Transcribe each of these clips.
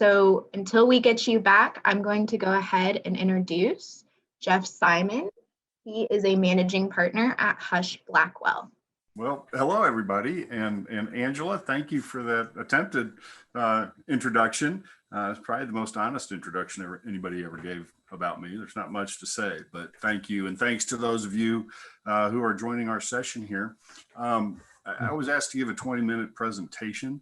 So until we get you back, I'm going to go ahead and introduce Jeff Simon. He is a managing partner at Hush Blackwell. Well, hello, everybody. And Angela, thank you for that attempted introduction. It's probably the most honest introduction anybody ever gave about me. There's not much to say, but thank you. And thanks to those of you who are joining our session here. I was asked to give a 20-minute presentation.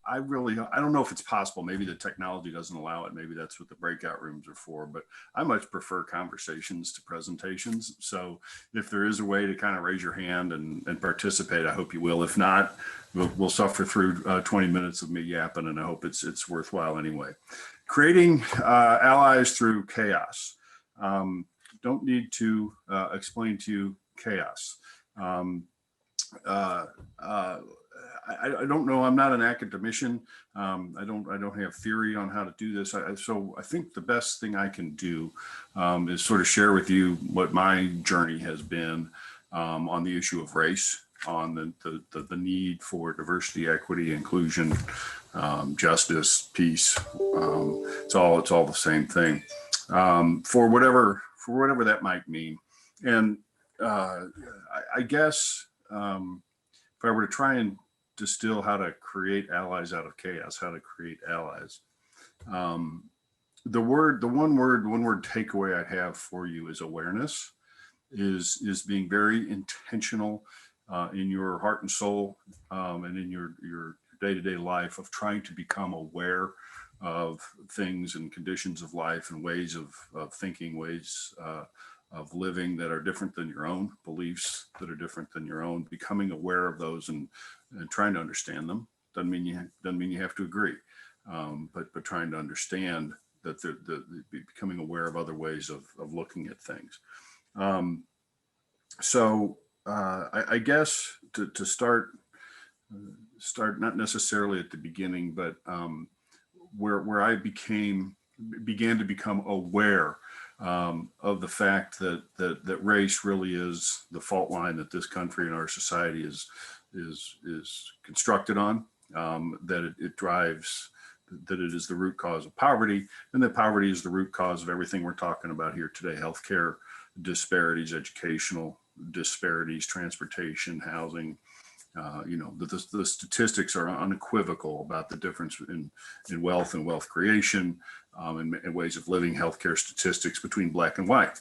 I don't know if it's possible. Maybe the technology doesn't allow it. Maybe that's what the breakout rooms are for, but I much prefer conversations to presentations. So if there is a way to kind of raise your hand and participate, I hope you will. If not, we'll suffer through 20 minutes of me yapping, and I hope it's worthwhile anyway. Creating allies through chaos. Don't need to explain to you chaos. I don't know. I'm not an academician. I don't have theory on how to do this. So I think the best thing I can do is sort of share with you what my journey has been on the issue of race, on the need for diversity, equity, inclusion, justice, peace. It's all the same thing. For whatever that might mean. And I guess if I were to try and distill how to create allies out of chaos, how to create allies, the one word takeaway I'd have for you is awareness, is being very intentional in your heart and soul and in your day-to-day life of trying to become aware of things and conditions of life and ways of thinking, ways of living that are different than your own, beliefs that are different than your own, becoming aware of those and trying to understand them. Doesn't mean you have to agree, but trying to understand that becoming aware of other ways of looking at things. So I guess to start not necessarily at the beginning, but where I began to become aware of the fact that race really is the fault line that this country and our society is constructed on, that it drives, that it is the root cause of poverty, and that poverty is the root cause of everything we're talking about here today: healthcare disparities, educational disparities, transportation, housing. The statistics are unequivocal about the difference in wealth and wealth creation, and ways of living, healthcare statistics between black and white,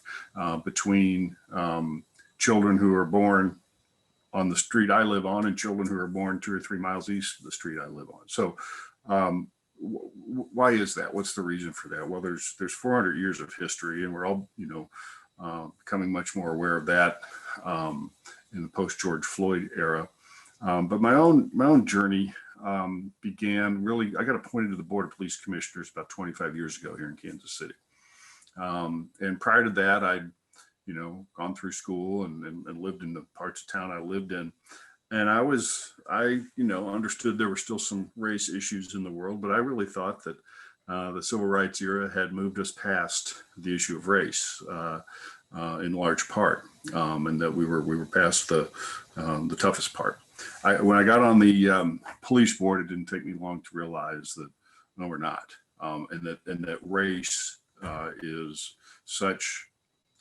between children who are born on the street I live on and children who are born 2 or 3 miles east of the street I live on. So why is that? What's the reason for that? Well, there's 400 years of history, and we're all, becoming much more aware of that in the post-George Floyd era. But my own journey began really, I got appointed to the Board of Police Commissioners about 25 years ago here in Kansas City. And prior to that, I'd, gone through school and lived in the parts of town I lived in. And I understood there were still some race issues in the world, but I really thought that the civil rights era had moved us past the issue of race in large part, and that we were past the toughest part. When I got on the police board, it didn't take me long to realize that no, we're not, and that race is such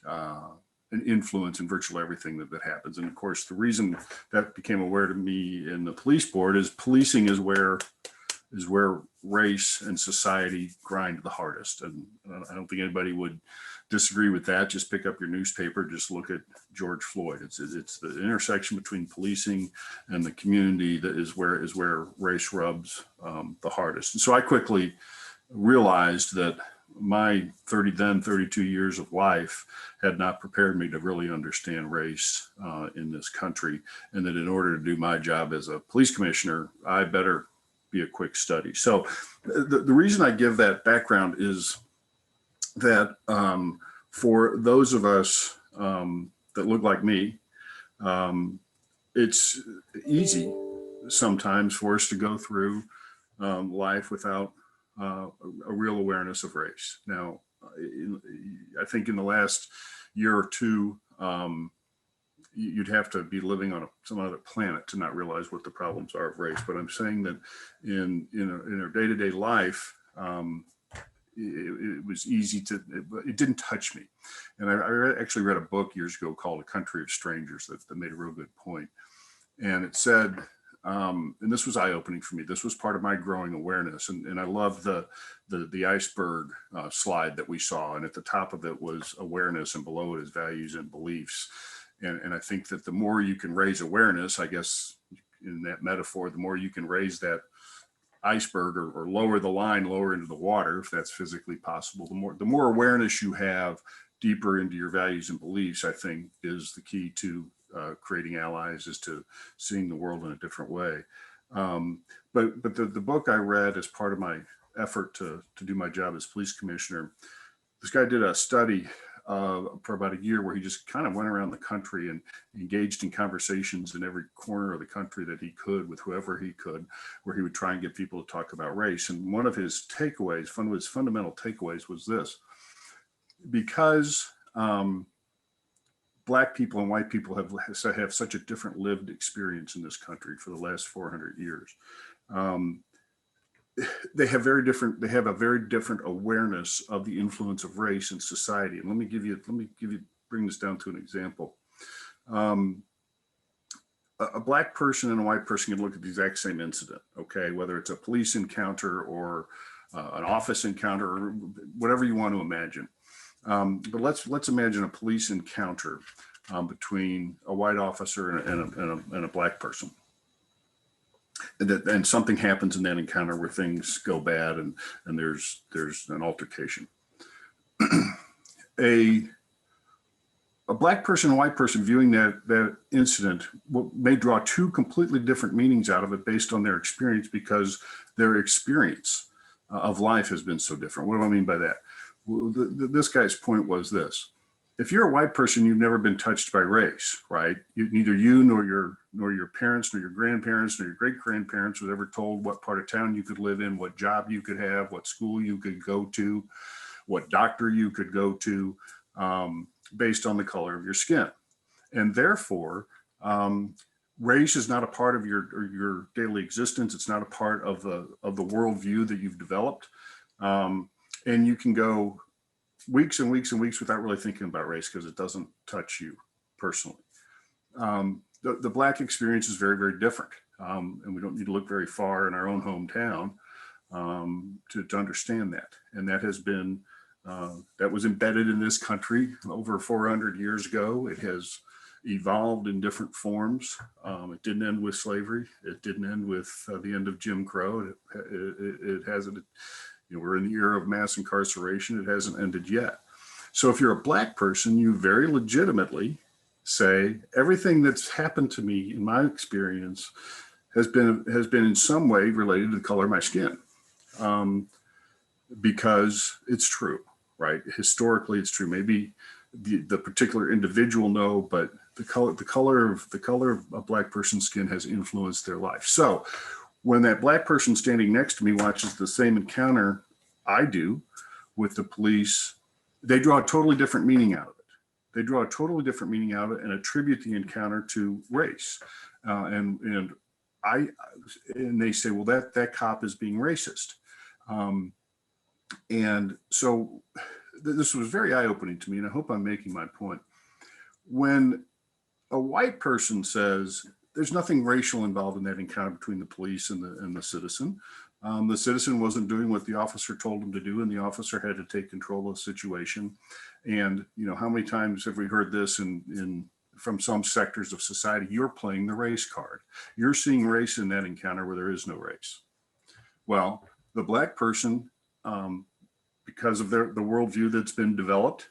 an influence in virtually everything that happens. And of course, the reason that became aware to me in the police board is policing is where race and society grind the hardest. And I don't think anybody would disagree with that. Just pick up your newspaper, just look at George Floyd. It's the intersection between policing and the community that is where race rubs the hardest. And so I quickly realized that my 32 years of life had not prepared me to really understand race in this country, and that in order to do my job as a police commissioner, I better be a quick study. So the reason I give that background is that for those of us that look like me, it's easy sometimes for us to go through life without a real awareness of race. Now, I think in the last year or two, you'd have to be living on some other planet to not realize what the problems are of race. But I'm saying that in our day-to-day life, it was easy to, it didn't touch me. And I actually read a book years ago called A Country of Strangers that made a real good point. And it said, and this was eye-opening for me. This was part of my growing awareness. And I love the iceberg slide that we saw. And at the top of it was awareness, and below it is values and beliefs. And I think that the more you can raise awareness, I guess in that metaphor, the more you can raise that iceberg or lower the line lower into the water, if that's physically possible, the more awareness you have deeper into your values and beliefs, I think is the key to creating allies, is to seeing the world in a different way. But the book I read as part of my effort to do my job as police commissioner, this guy did a study for about a year where he just kind of went around the country and engaged in conversations in every corner of the country that he could with whoever he could, where he would try and get people to talk about race. And one of his takeaways, one of his fundamental takeaways was this: because Black people and white people have such a different lived experience in this country for the last 400 years. They have a very different awareness of the influence of race in society. And let me bring this down to an example. A Black person and a white person can look at the exact same incident, okay? Whether it's a police encounter or an office encounter or whatever you want to imagine. But let's imagine a police encounter between a white officer and a Black person. And something happens in that encounter where things go bad and there's an altercation. A Black person and white person viewing that incident may draw two completely different meanings out of it based on their experience, because their experience of life has been so different. What do I mean by that? Well, this guy's point was this: if you're a white person, you've never been touched by race, right? Neither you nor your parents, nor your grandparents, nor your great-grandparents was ever told what part of town you could live in, what job you could have, what school you could go to, what doctor you could go to, based on the color of your skin. And therefore, race is not a part of your daily existence. It's not a part of the worldview that you've developed. And you can go weeks and weeks and weeks without really thinking about race because it doesn't touch you personally. The Black experience is very, very different. And we don't need to look very far in our own hometown to understand that. And that has been, that was embedded in this country over 400 years ago. It has evolved in different forms. It didn't end with slavery. It didn't end with the end of Jim Crow. It hasn't. We're in the era of mass incarceration. It hasn't ended yet. So if you're a Black person, you very legitimately say everything that's happened to me in my experience has been in some way related to the color of my skin, because it's true, right? Historically, it's true. Maybe the particular individual no, but the color of a Black person's skin has influenced their life. So when that Black person standing next to me watches the same encounter I do with the police, they draw a totally different meaning out of it. They draw a totally different meaning out of it and attribute the encounter to race. And they say, well, that cop is being racist. And so this was very eye-opening to me, and I hope I'm making my point. When a white person says, there's nothing racial involved in that encounter between the police and the citizen. The citizen wasn't doing what the officer told him to do, and the officer had to take control of the situation. And how many times have we heard this from some sectors of society? You're playing the race card. You're seeing race in that encounter where there is no race. Well, the Black person, because of the worldview that's been developed,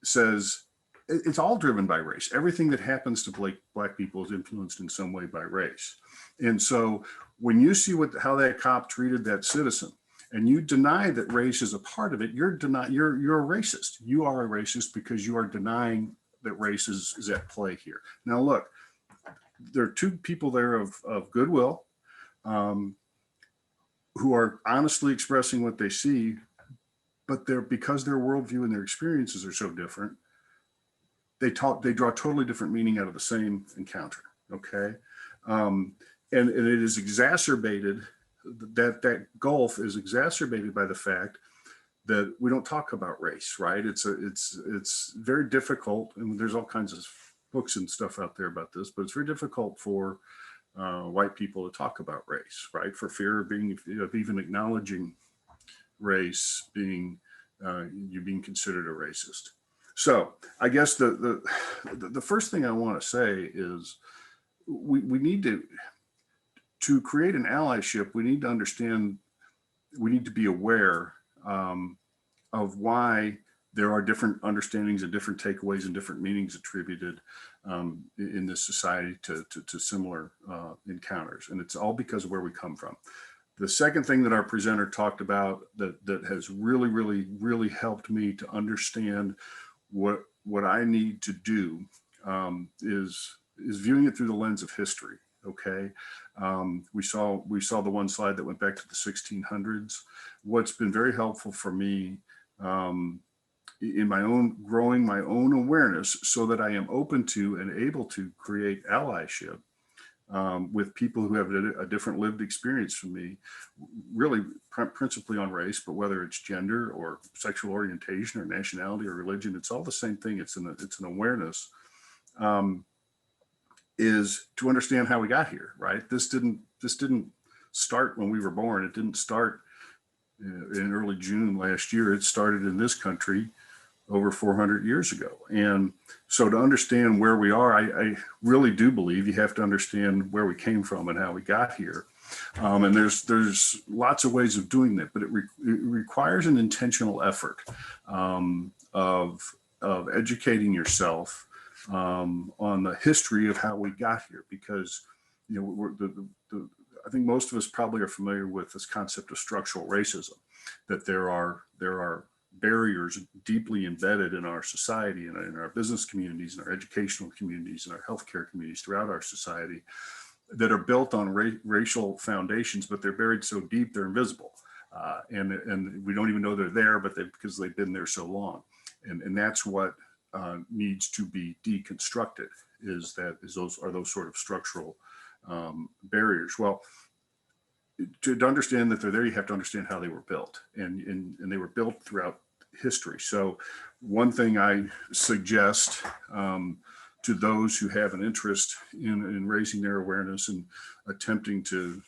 says, it's all driven by race. Everything that happens to Black people is influenced in some way by race. And so when you see how that cop treated that citizen, and you deny that race is a part of it, you're a racist. You are a racist because you are denying that race is at play here. Now, look, there are two people there of goodwill who are honestly expressing what they see, but because their worldview and their experiences are so different, they draw totally different meaning out of the same encounter, okay? And it is exacerbated that gulf is exacerbated by the fact that we don't talk about race, right? It's very difficult, and there's all kinds of books and stuff out there about this, but it's very difficult for white people to talk about race, right? For fear of even acknowledging race being you being considered a racist. So I guess the first thing I want to say is we need to create an allyship. We need to understand. We need to be aware of why there are different understandings and different takeaways and different meanings attributed in this society to similar encounters. And it's all because of where we come from. The second thing that our presenter talked about that has really, really, really helped me to understand what I need to do is viewing it through the lens of history. Okay, we saw the one slide that went back to the 1600s. What's been very helpful for me in my own growing my own awareness, so that I am open to and able to create allyship with people who have a different lived experience from me, really principally on race, but whether it's gender or sexual orientation or nationality or religion, it's all the same thing. It's an awareness. Is to understand how we got here, right? This didn't start when we were born. It didn't start in early June last year. It started in this country over 400 years ago. And so to understand where we are, I really do believe you have to understand where we came from and how we got here. And there's lots of ways of doing that, but it requires an intentional effort of educating yourself on the history of how we got here, because I think most of us probably are familiar with this concept of structural racism, that there are barriers deeply embedded in our society and in our business communities and our educational communities and our healthcare communities throughout our society that are built on racial foundations, but they're buried so deep they're invisible, and we don't even know they're there, but because they've been there so long, and that's what needs to be deconstructed. Is those sort of structural barriers? Well, to understand that they're there, you have to understand how they were built, and they were built throughout history. So, one thing I suggest to those who have an interest in raising their awareness and attempting to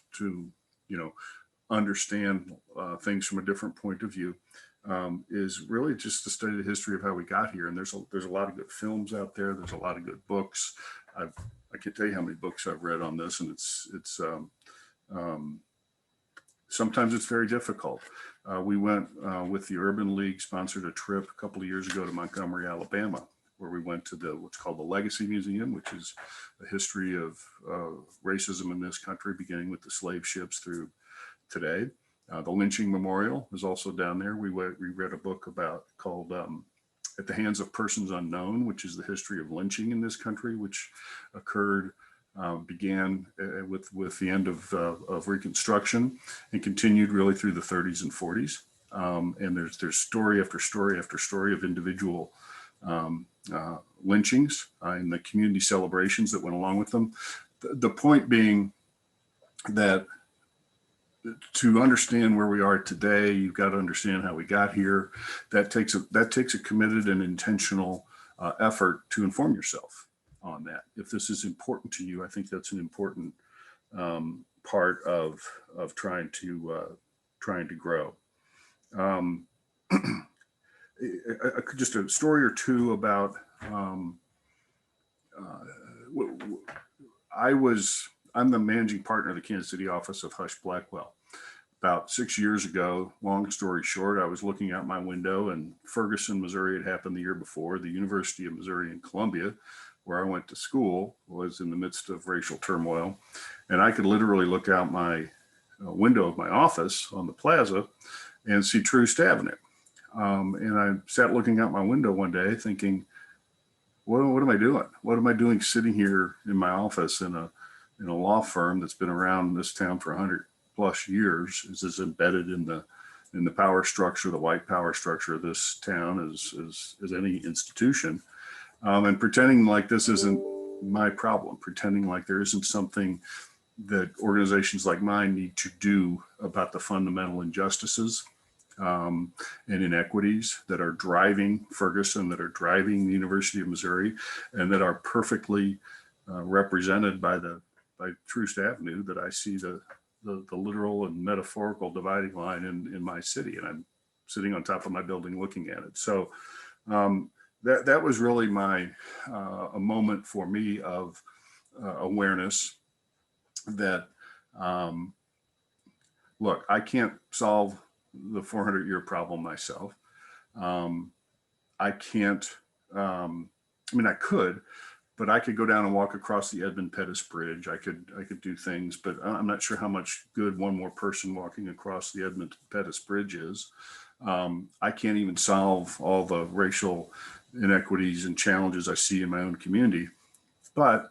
understand things from a different point of view is really just to study the history of how we got here. And there's a lot of good films out there. There's a lot of good books. I can't tell you how many books I've read on this, and it's sometimes it's very difficult. We went with the Urban League, sponsored a trip a couple of years ago to Montgomery, Alabama, where we went to what's called the Legacy Museum, which is a history of racism in this country, beginning with the slave ships through today. The lynching memorial is also down there. We read a book called At the Hands of Persons Unknown, which is the history of lynching in this country, which began with the end of Reconstruction and continued really through the 30s and 40s. And there's story after story after story of individual lynchings and the community celebrations that went along with them. The point being that to understand where we are today, you've got to understand how we got here. That takes a committed and intentional effort to inform yourself on that. If this is important to you, I think that's an important part of trying to grow. Just a story or two about I'm the managing partner of the Kansas City office of Hush Blackwell. About 6 years ago, long story short, I was looking out my window, and Ferguson, Missouri had happened the year before. The University of Missouri in Columbia, where I went to school, was in the midst of racial turmoil. And I could literally look out my window of my office on the plaza and see Troost Avenue. And I sat looking out my window one day thinking, what am I doing? What am I doing sitting here in my office in a law firm that's been around this town for 100 plus years, is embedded in the power structure, the white power structure of this town as any institution, and pretending like this isn't my problem, pretending like there isn't something that organizations like mine need to do about the fundamental injustices and inequities that are driving Ferguson, that are driving the University of Missouri, and that are perfectly represented by Troost Avenue, that I see the literal and metaphorical dividing line in my city, and I'm sitting on top of my building looking at it. So that was really a moment for me of awareness that, look, I can't solve the 400-year problem myself. I can't, I mean, I could, but I could go down and walk across the Edmund Pettus Bridge. I could do things, but I'm not sure how much good one more person walking across the Edmund Pettus Bridge is. I can't even solve all the racial inequities and challenges I see in my own community, but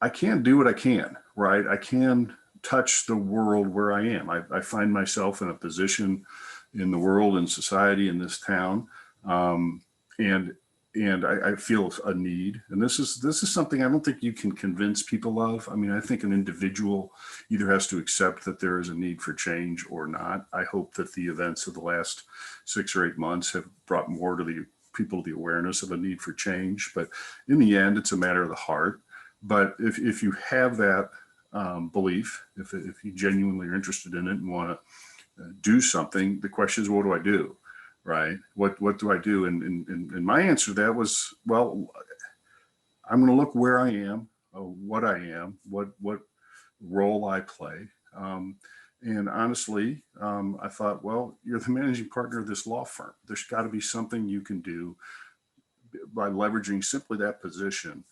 I can do what I can, right? I can touch the world where I am. I find myself in a position in the world, in society, in this town, and I feel a need. And this is something I don't think you can convince people of. I mean, I think an individual either has to accept that there is a need for change or not. I hope that the events of the last 6 or 8 months have brought more to the people the awareness of a need for change. But in the end, it's a matter of the heart. But if you have that belief, if you genuinely are interested in it and want to do something, the question is, what do I do? Right? What do I do? And my answer to that was, well, I'm going to look where I am, what I am, what role I play. And honestly, I thought, well, you're the managing partner of this law firm. There's got to be something you can do by leveraging simply that position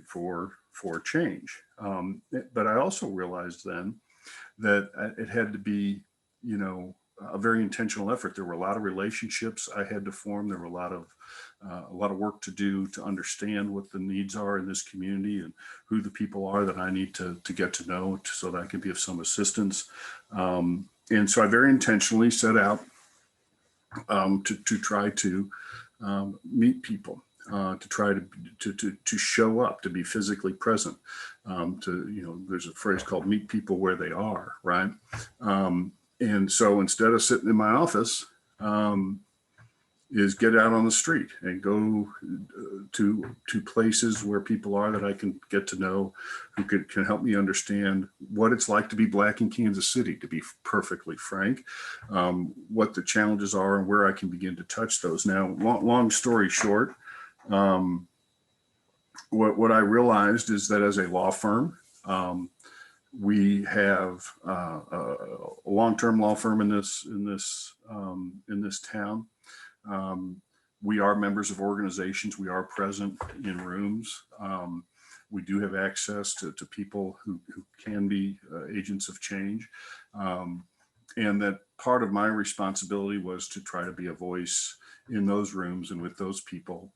for change. But I also realized then that it had to be, a very intentional effort. There were a lot of relationships I had to form. There were a lot of work to do to understand what the needs are in this community and who the people are that I need to get to know so that I can be of some assistance. And so I very intentionally set out to try to meet people, to try to show up, to be physically present. There's a phrase called "meet people where they are," right? And so instead of sitting in my office, is get out on the street and go to places where people are that I can get to know, who can help me understand what it's like to be Black in Kansas City, to be perfectly frank, what the challenges are and where I can begin to touch those. Now, long story short, what I realized is that as a law firm, we have a long-term law firm in this town. We are members of organizations. We are present in rooms. We do have access to people who can be agents of change. And that part of my responsibility was to try to be a voice in those rooms and with those people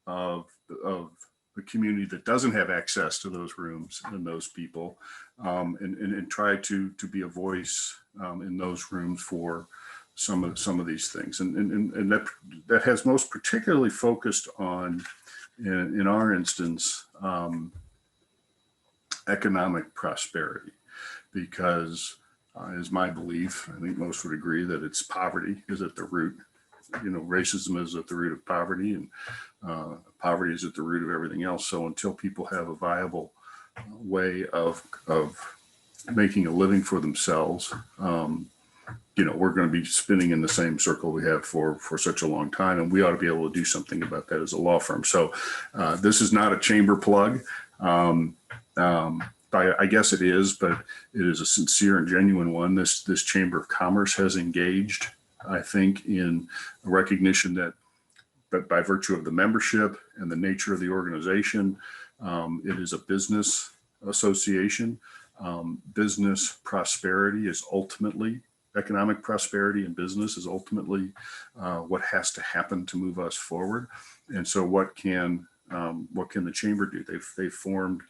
of the community that doesn't have access to those rooms and those people, and try to be a voice in those rooms for some of these things, and that has most particularly focused on, in our instance, economic prosperity, because is my belief. I think most would agree that it's poverty is at the root. Racism is at the root of poverty, and poverty is at the root of everything else. So until people have a viable way of making a living for themselves, we're going to be spinning in the same circle we have for such a long time, and we ought to be able to do something about that as a law firm. So this is not a chamber plug. I guess it is, but it is a sincere and genuine one. This Chamber of Commerce has engaged, I think, in a recognition that by virtue of the membership and the nature of the organization, it is a business association. Business prosperity is ultimately, economic prosperity in business is ultimately what has to happen to move us forward. And so what can the chamber do? They've formed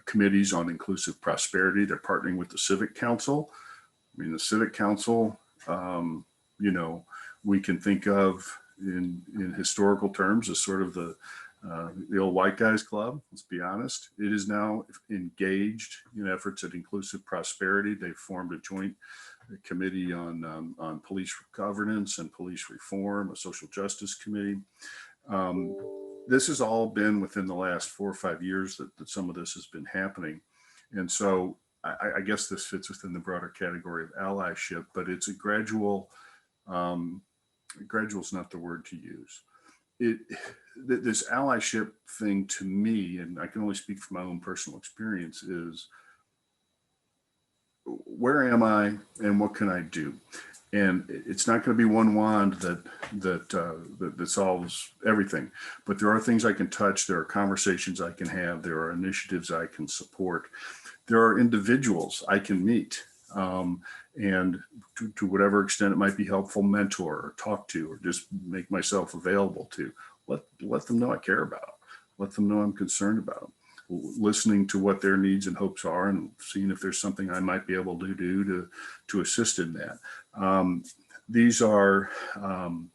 committees on inclusive prosperity. They're partnering with the Civic Council. I mean, the Civic Council, we can think of in historical terms as sort of the The old white guys club, let's be honest, it is now engaged in efforts at inclusive prosperity. They've formed a joint committee on police governance and police reform, a social justice committee. This has all been within the last 4 or 5 years that some of this has been happening. And so I guess this fits within the broader category of allyship, but it's a gradual is not the word to use. This allyship thing to me, and I can only speak from my own personal experience, is where am I and what can I do? And it's not going to be one wand that solves everything, but there are things I can touch. There are conversations I can have. There are initiatives I can support. There are individuals I can meet, and to whatever extent it might be helpful, mentor or talk to, or just make myself available to. Let them know I care about them. Let them know I'm concerned about them. Listening to what their needs and hopes are, and seeing if there's something I might be able to do to assist in that. These are some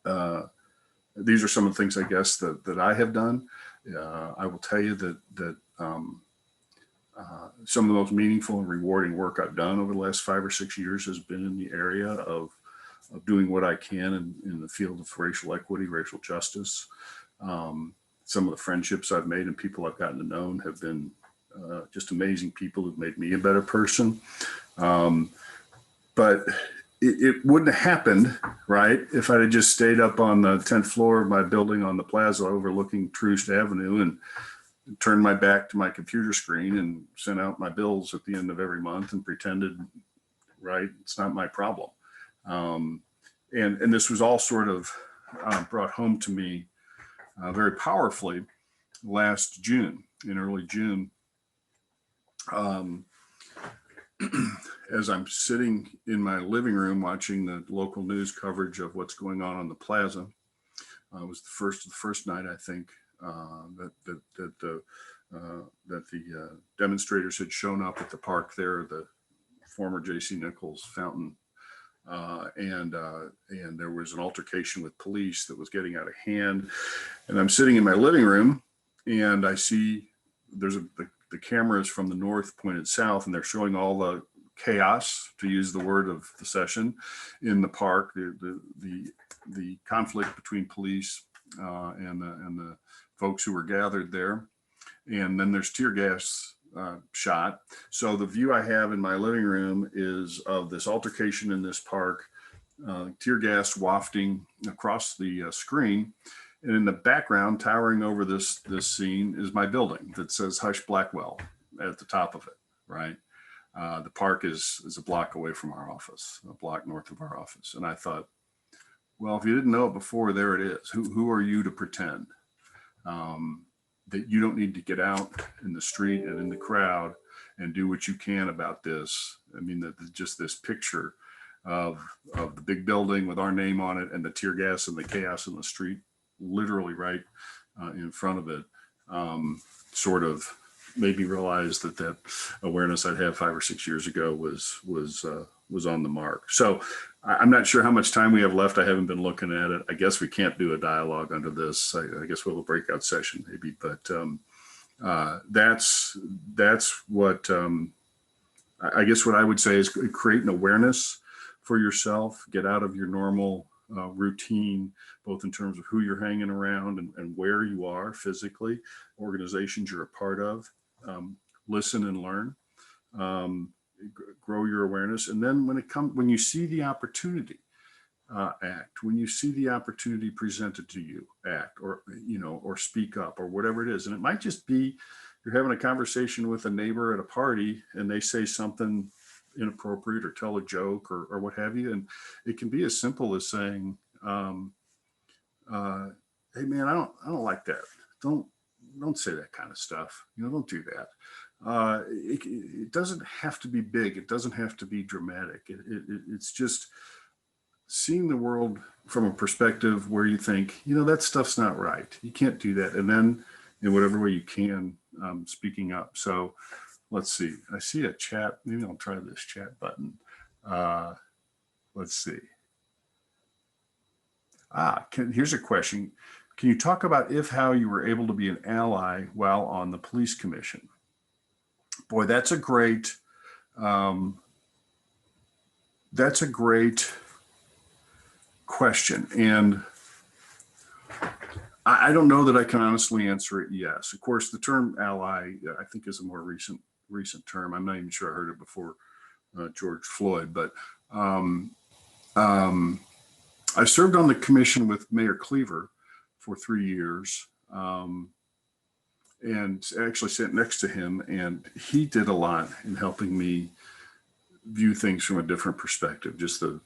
of the things, I guess, that I have done. I will tell you that some of the most meaningful and rewarding work I've done over the last 5 or 6 years has been in the area of doing what I can in the field of racial equity, racial justice. Some of the friendships I've made and people I've gotten to know have been just amazing people who've made me a better person. But it wouldn't have happened, right, if I'd have just stayed up on the 10th floor of my building on the plaza overlooking Troost Avenue and turned my back to my computer screen and sent out my bills at the end of every month and pretended, right, it's not my problem. And this was all sort of brought home to me very powerfully last June, in early June, as I'm sitting in my living room watching the local news coverage of what's going on the plaza. It was the first night, I think, that the demonstrators had shown up at the park there, the former J.C. Nichols fountain. And there was an altercation with police that was getting out of hand. And I'm sitting in my living room and I see the cameras from the north pointed south, and they're showing all the chaos, to use the word of the session, in the park, the conflict between police and the folks who were gathered there. And then there's tear gas shot. So the view I have in my living room is of this altercation in this park, tear gas wafting across the screen. And in the background, towering over this scene, is my building that says Hush Blackwell at the top of it, right? The park is a block away from our office, a block north of our office. And I thought, well, if you didn't know it before, there it is. Who are you to pretend that you don't need to get out in the street and in the crowd and do what you can about this? I mean, just this picture of the big building with our name on it and the tear gas and the chaos in the street, literally right in front of it, sort of made me realize that awareness I'd had 5 or 6 years ago was on the mark. So I'm not sure how much time we have left. I haven't been looking at it. I guess we can't do a dialogue under this. I guess we'll have a breakout session maybe, but that's what I guess what I would say is create an awareness for yourself, get out of your normal routine, both in terms of who you're hanging around and where you are physically, organizations you're a part of, listen and learn, grow your awareness. And then when you see the opportunity, act. When you see the opportunity presented to you, act, or speak up, or whatever it is. And it might just be you're having a conversation with a neighbor at a party and they say something inappropriate or tell a joke or what have you. And it can be as simple as saying, hey man, I don't like that. Don't say that kind of stuff. Don't do that. It doesn't have to be big. It doesn't have to be dramatic. It's just seeing the world from a perspective where you think, that stuff's not right. You can't do that. And then in whatever way you can, speaking up. So let's see. I see a chat. Maybe I'll try this chat button. Let's see. Here's a question. Can you talk about how you were able to be an ally while on the police commission? Boy, that's a great question. And I don't know that I can honestly answer it yes. Of course, the term ally, I think, is a more recent term. I'm not even sure I heard it before George Floyd, but I served on the commission with Mayor Cleaver for 3 years, and actually sat next to him, and he did a lot in helping me view things from a different perspective. Just the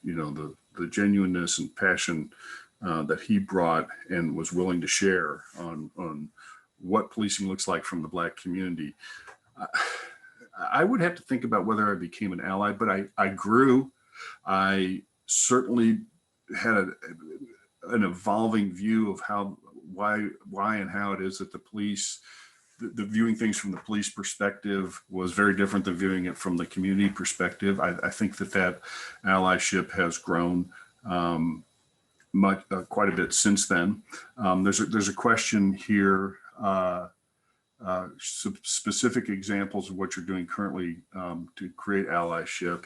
genuineness and passion that he brought and was willing to share on what policing looks like from the Black community. I would have to think about whether I became an ally, but I grew. I certainly had an evolving view of why and how it is that the police, the viewing things from the police perspective was very different than viewing it from the community perspective. I think that allyship has grown quite a bit since then. There's a question here, some specific examples of what you're doing currently to create allyship.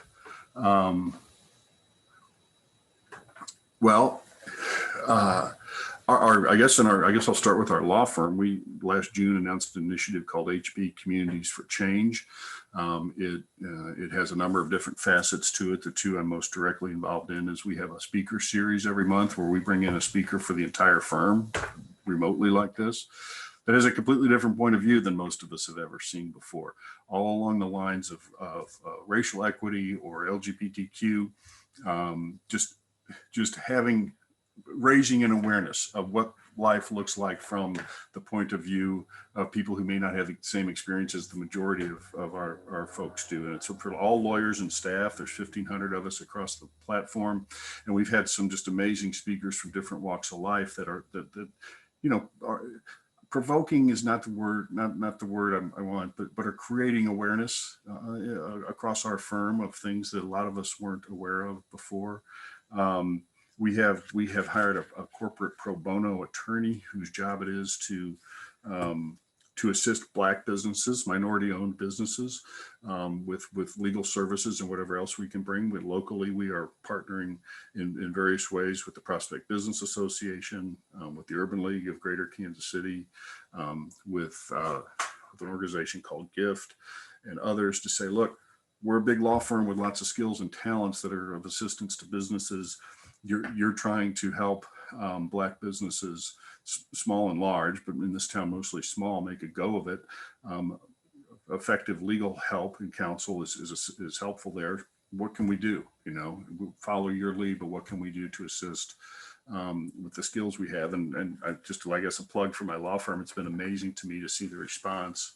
I guess I'll start with our law firm. We last June announced an initiative called HB Communities for Change. It has a number of different facets to it. The two I'm most directly involved in is we have a speaker series every month where we bring in a speaker for the entire firm remotely like this, that has a completely different point of view than most of us have ever seen before, all along the lines of racial equity or LGBTQ, just raising an awareness of what life looks like from the point of view of people who may not have the same experience as the majority of our folks do. And it's for all lawyers and staff. There's 1,500 of us across the platform. And we've had some just amazing speakers from different walks of life that are provoking is not the word, not the word I want, but are creating awareness across our firm of things that a lot of us weren't aware of before. We have hired a corporate pro bono attorney whose job it is to assist Black businesses, minority-owned businesses, with legal services and whatever else we can bring. Locally, we are partnering in various ways with the Prospect Business Association, with the Urban League of Greater Kansas City, with an organization called GIFT, and others to say, look, we're a big law firm with lots of skills and talents that are of assistance to businesses. You're trying to help Black businesses, small and large, but in this town mostly small, make a go of it. Effective legal help and counsel is helpful there. What can we do? We'll follow your lead, but what can we do to assist with the skills we have? And I guess a plug for my law firm. It's been amazing to me to see the response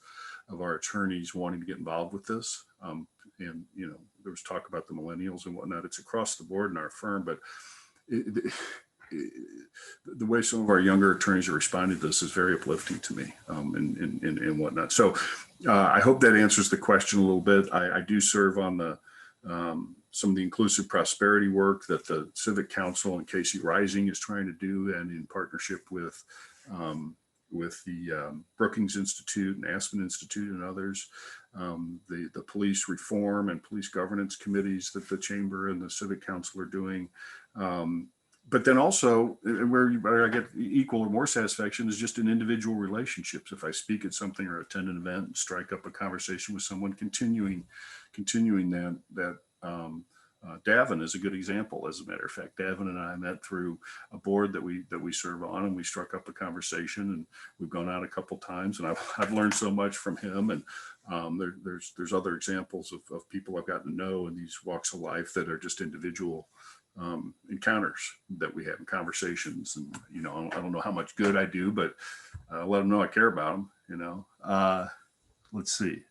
of our attorneys wanting to get involved with this. And there was talk about the millennials and whatnot. It's across the board in our firm, but the way some of our younger attorneys are responding to this is very uplifting to me, and whatnot. So I hope that answers the question a little bit. I do serve on some of the inclusive prosperity work that the Civic Council and Casey Rising is trying to do, and in partnership with the Brookings Institute and Aspen Institute and others, the police reform and police governance committees that the Chamber and the Civic Council are doing. But then also where I get equal or more satisfaction is just in individual relationships. If I speak at something or attend an event and strike up a conversation with someone, continuing that. Davin is a good example. As a matter of fact, Davin and I met through a board that we serve on, and we struck up a conversation, and we've gone out a couple times, and I've learned so much from him. And there's other examples of people I've gotten to know in these walks of life that are just individual encounters that we have in conversations. And I don't know how much good I do, but let them know I care about them. Let's see.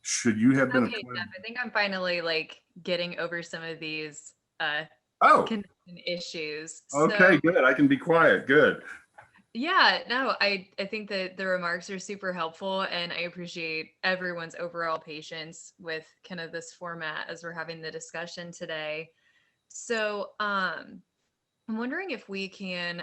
Should you have been okay, Jeff, I think I'm finally getting over some of these connection issues. Okay, good. I can be quiet. Good. Yeah, no, I think that the remarks are super helpful, and I appreciate everyone's overall patience with kind of this format as we're having the discussion today. So I'm wondering if we can,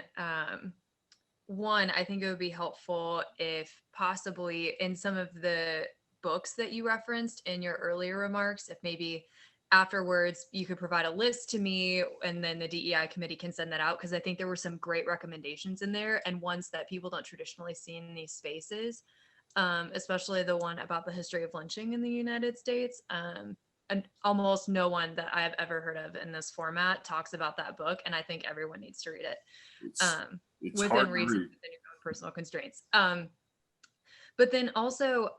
one, I think it would be helpful if possibly in some of the books that you referenced in your earlier remarks, if maybe afterwards you could provide a list to me and then the DEI committee can send that out, because I think there were some great recommendations in there and ones that people don't traditionally see in these spaces, especially the one about the history of lynching in the United States. And almost no one that I've ever heard of in this format talks about that book, and I think everyone needs to read it. It's it's Within hard to reason, read. within your own personal constraints. But then also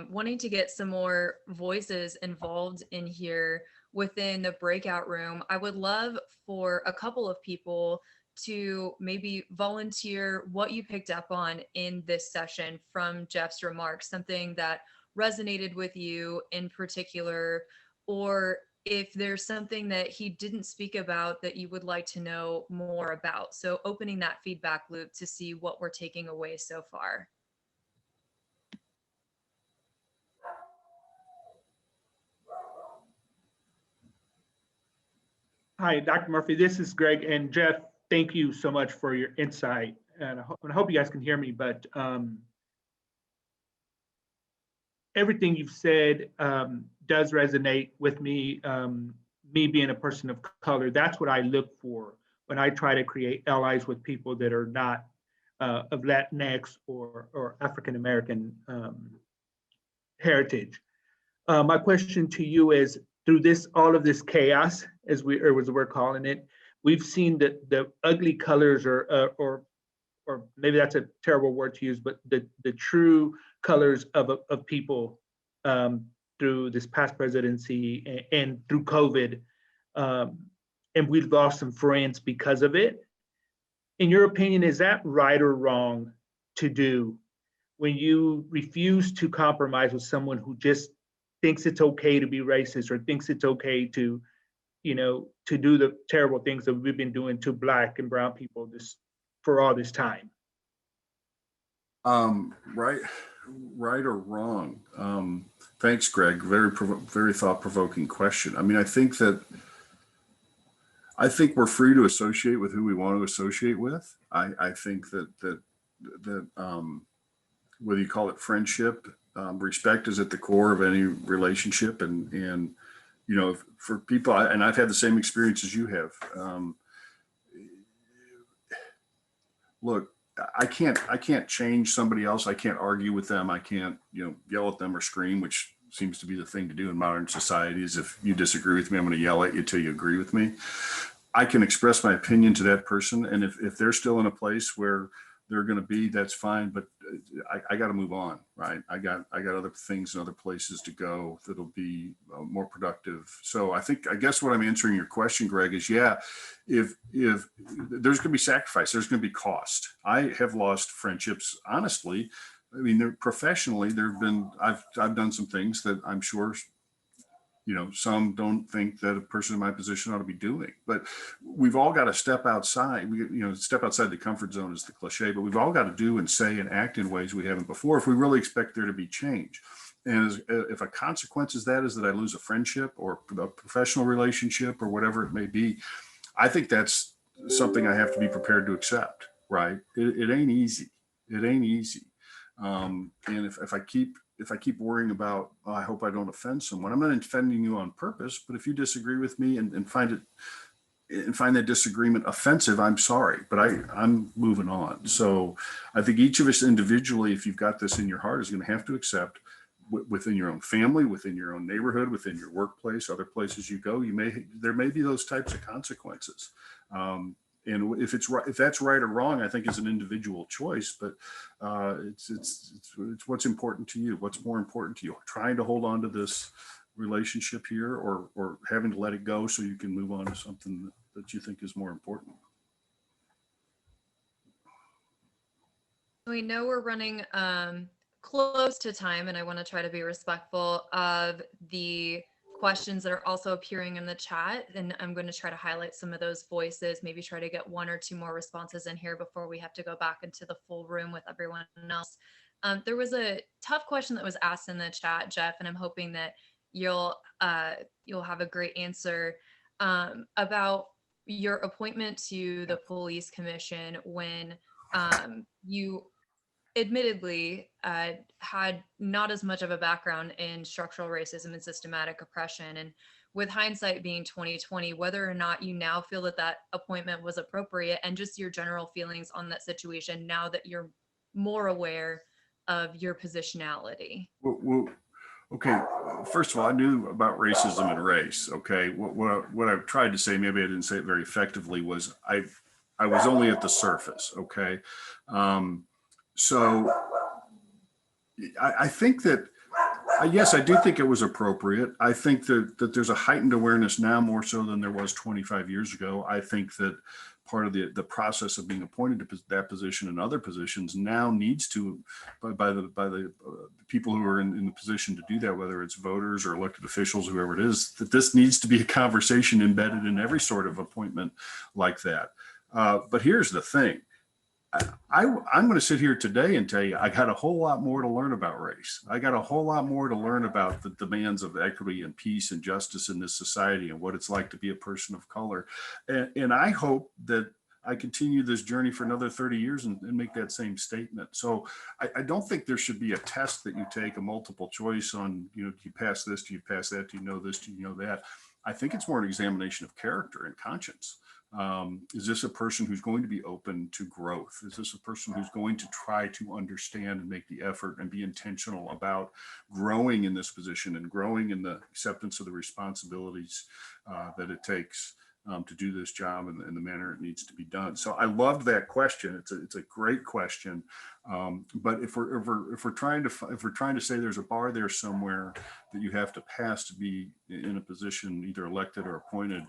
wanting to get some more voices involved in here within the breakout room. I would love for a couple of people to maybe volunteer what you picked up on in this session from Jeff's remarks, something that resonated with you in particular, or if there's something that he didn't speak about that you would like to know more about. So opening that feedback loop to see what we're taking away so far. Hi, Dr. Murphy. This is Greg, and Jeff, thank you so much for your insight. And I hope you guys can hear me, but everything you've said does resonate with me. Me being a person of color, that's what I look for when I try to create allies with people that are not of Latinx or African American heritage. My question to you is, through all of this chaos, as we're calling it, we've seen that the ugly colors, or maybe that's a terrible word to use, but the true colors of people through this past presidency and through COVID, and we've lost some friends because of it. In your opinion, is that right or wrong to do when you refuse to compromise with someone who just thinks it's okay to be racist, or thinks it's okay to, to do the terrible things that we've been doing to Black and brown people for all this time? Right or wrong? Thanks, Greg. Very thought-provoking question. I mean, I think we're free to associate with who we want to associate with. I think that whether you call it friendship, respect is at the core of any relationship, and for people, and I've had the same experience as you have. Look, I can't change somebody else. I can't argue with them. I can't, yell at them or scream, which seems to be the thing to do in modern society. Is if you disagree with me, I'm going to yell at you till you agree with me. I can express my opinion to that person, and if they're still in a place where they're going to be, that's fine. But I got to move on, right? I got other things and other places to go that'll be more productive. So I guess what I'm answering your question, Greg, is yeah, if there's going to be sacrifice, there's going to be cost. I have lost friendships, honestly. I mean, professionally, I've done some things that I'm sure, some don't think that a person in my position ought to be doing, but we've all got to step outside. Step outside the comfort zone is the cliche, but we've all got to do and say and act in ways we haven't before if we really expect there to be change. And if a consequence is that I lose a friendship or a professional relationship or whatever it may be, I think that's something I have to be prepared to accept, right? It ain't easy. It ain't easy. And if I keep worrying about, oh, I hope I don't offend someone, I'm not offending you on purpose, but if you disagree with me and find that disagreement offensive, I'm sorry, but I'm moving on. So I think each of us individually, if you've got this in your heart, is going to have to accept within your own family, within your own neighborhood, within your workplace, other places you go, there may be those types of consequences. And if that's right or wrong, I think is an individual choice, but it's what's important to you. What's more important to you? Trying to hold on to this relationship here, or having to let it go so you can move on to something that you think is more important. We know we're running close to time, and I want to try to be respectful of the questions that are also appearing in the chat, and I'm going to try to highlight some of those voices, maybe try to get one or two more responses in here before we have to go back into the full room with everyone else. There was a tough question that was asked in the chat, Jeff, and I'm hoping that you'll have a great answer about your appointment to the police commission when you admittedly had not as much of a background in structural racism and systematic oppression. And with hindsight being 2020, whether or not you now feel that that appointment was appropriate and just your general feelings on that situation now that you're more aware of your positionality. Well, okay, first of all, I knew about racism and race. Okay, what I tried to say, maybe I didn't say it very effectively, was I was only at the surface. Okay, so I think that yes, I do think it was appropriate. I think that there's a heightened awareness now more so than there was 25 years ago. I think that part of the process of being appointed to that position and other positions now needs to, by the people who are in the position to do that, whether it's voters or elected officials, whoever it is, that this needs to be a conversation embedded in every sort of appointment like that. But here's the thing. I'm going to sit here today and tell you, I got a whole lot more to learn about race. I got a whole lot more to learn about the demands of equity and peace and justice in this society and what it's like to be a person of color. And I hope that I continue this journey for another 30 years and make that same statement. So I don't think there should be a test that you take, a multiple choice on, do you pass this? Do you pass that? Do you know this? Do you know that? I think it's more an examination of character and conscience. Is this a person who's going to be open to growth? Is this a person who's going to try to understand and make the effort and be intentional about growing in this position and growing in the acceptance of the responsibilities that it takes to do this job in the manner it needs to be done? So I loved that question. It's a great question. But if we're trying to say there's a bar there somewhere that you have to pass to be in a position either elected or appointed,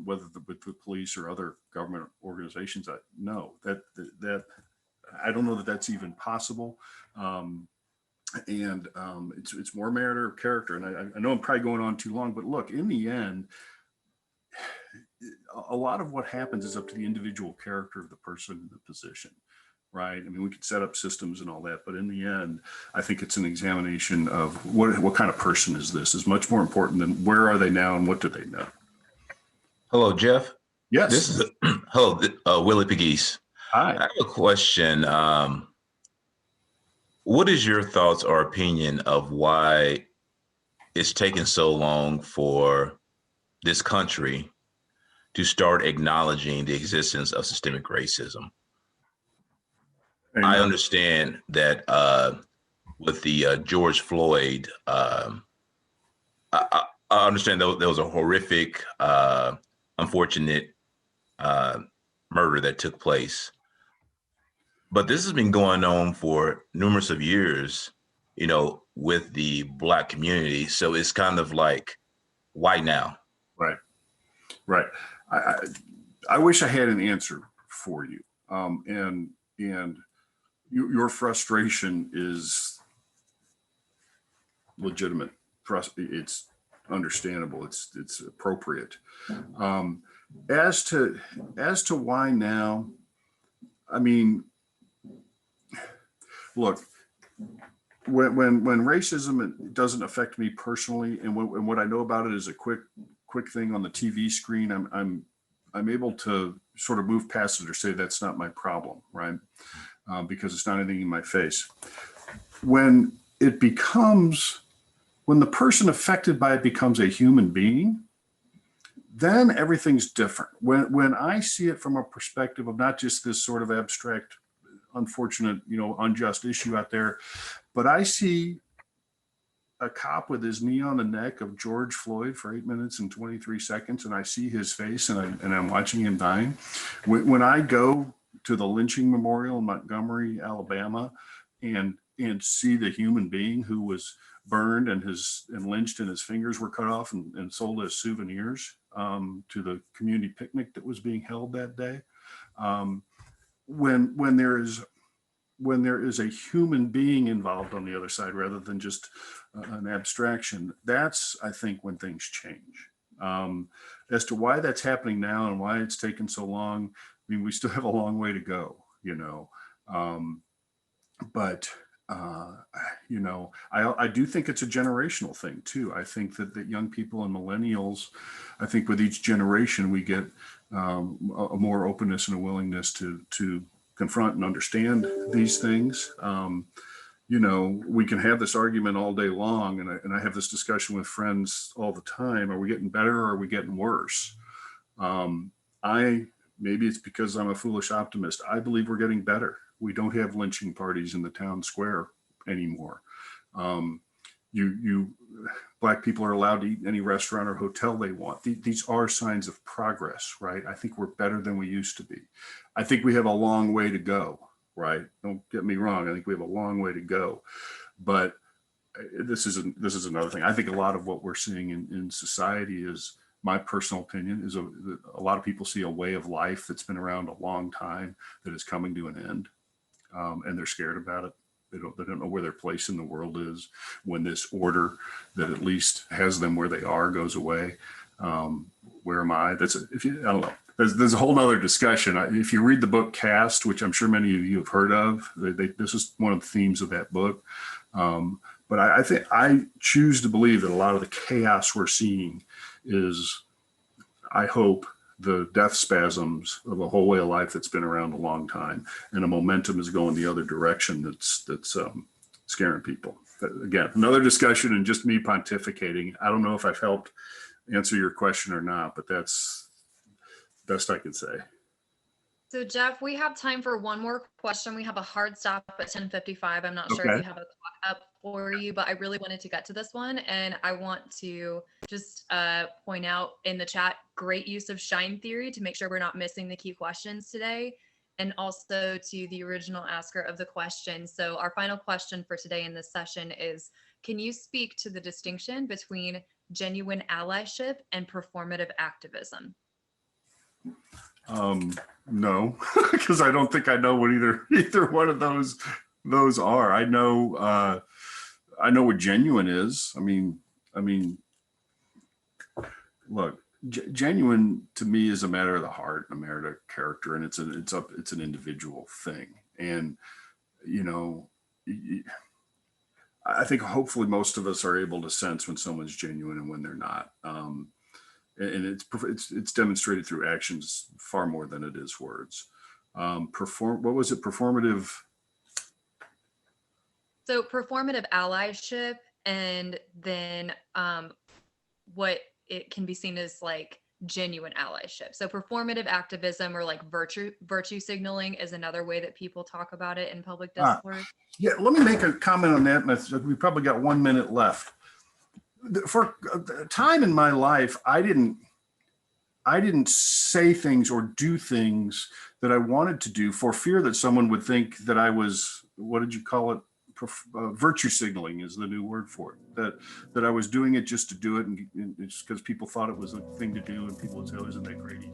whether with the police or other government organizations, no, that I don't know that that's even possible. It's more a matter of character. And I know I'm probably going on too long, but look, in the end, a lot of what happens is up to the individual character of the person in the position, right? I mean, we could set up systems and all that, but in the end, I think it's an examination of what kind of person is this is much more important than where are they now and what do they know. Hello, Jeff. Yes. This is Willie Pegues. Hi. I have a question. What is your thoughts or opinion of why it's taken so long for this country to start acknowledging the existence of systemic racism? I understand that with the George Floyd, I understand there was a horrific, unfortunate murder that took place. But this has been going on for numerous of years, with the Black community. So it's kind of like, why now? Right. I wish I had an answer for you. And your frustration is legitimate. It's understandable. It's appropriate. As to why now, I mean, look, when racism doesn't affect me personally, and what I know about it is a quick thing on the TV screen, I'm able to sort of move past it or say that's not my problem, right? Because it's not anything in my face. When the person affected by it becomes a human being, then everything's different. When I see it from a perspective of not just this sort of abstract, unfortunate, unjust issue out there, but I see a cop with his knee on the neck of George Floyd for 8 minutes and 23 seconds, and I see his face, and I'm watching him dying. When I go to the lynching memorial in Montgomery, Alabama, and see the human being who was burned and lynched and his fingers were cut off and sold as souvenirs to the community picnic that was being held that day, when there is a human being involved on the other side rather than just an abstraction, that's, I think, when things change. As to why that's happening now and why it's taken so long, I mean, we still have a long way to go, but I do think it's a generational thing too. I think that young people and millennials, I think with each generation we get a more openness and a willingness to confront and understand these things. You know, we can have this argument all day long, and I have this discussion with friends all the time. Are we getting better or are we getting worse? Maybe it's because I'm a foolish optimist. I believe we're getting better. We don't have lynching parties in the town square anymore. Black people are allowed to eat in any restaurant or hotel they want. These are signs of progress, right? I think we're better than we used to be. I think we have a long way to go, right? Don't get me wrong. I think we have a long way to go, but this is another thing. I think a lot of what we're seeing in society is, my personal opinion, is a lot of people see a way of life that's been around a long time that is coming to an end, and they're scared about it. They don't know where their place in the world is when this order that at least has them where they are goes away. Where am I? I don't know. There's a whole nother discussion. If you read the book Caste, which I'm sure many of you have heard of, this is one of the themes of that book. But I think I choose to believe that a lot of the chaos we're seeing is, I hope, the death spasms of a whole way of life that's been around a long time, and a momentum is going the other direction that's scaring people. Again, another discussion and just me pontificating. I don't know if I've helped answer your question or not, but that's best I can say. So Jeff, we have time for one more question. We have a hard stop at 10:55. I'm not sure if you have a clock up for you, but I really wanted to get to this one. And I want to just point out in the chat, great use of shine theory to make sure we're not missing the key questions today. And also to the original asker of the question. So our final question for today in this session is, can you speak to the distinction between genuine allyship and performative activism? No, because I don't think I know what either one of those are. I know what genuine is. I mean, look, genuine to me is a matter of the heart, a matter of character, and it's an individual thing. And you know, I think hopefully most of us are able to sense when someone's genuine and when they're not. And it's demonstrated through actions far more than it is words. What was it? Performative. So performative allyship, and then what it can be seen as like genuine allyship. So performative activism, or like virtue signaling, is another way that people talk about it in public discourse. Yeah, let me make a comment on that. We probably got 1 minute left. For a time in my life, I didn't say things or do things that I wanted to do for fear that someone would think that I was, what did you call it? Virtue signaling is the new word for it. That I was doing it just to do it, and it's because people thought it was a thing to do, and people would say, "Oh, isn't that great?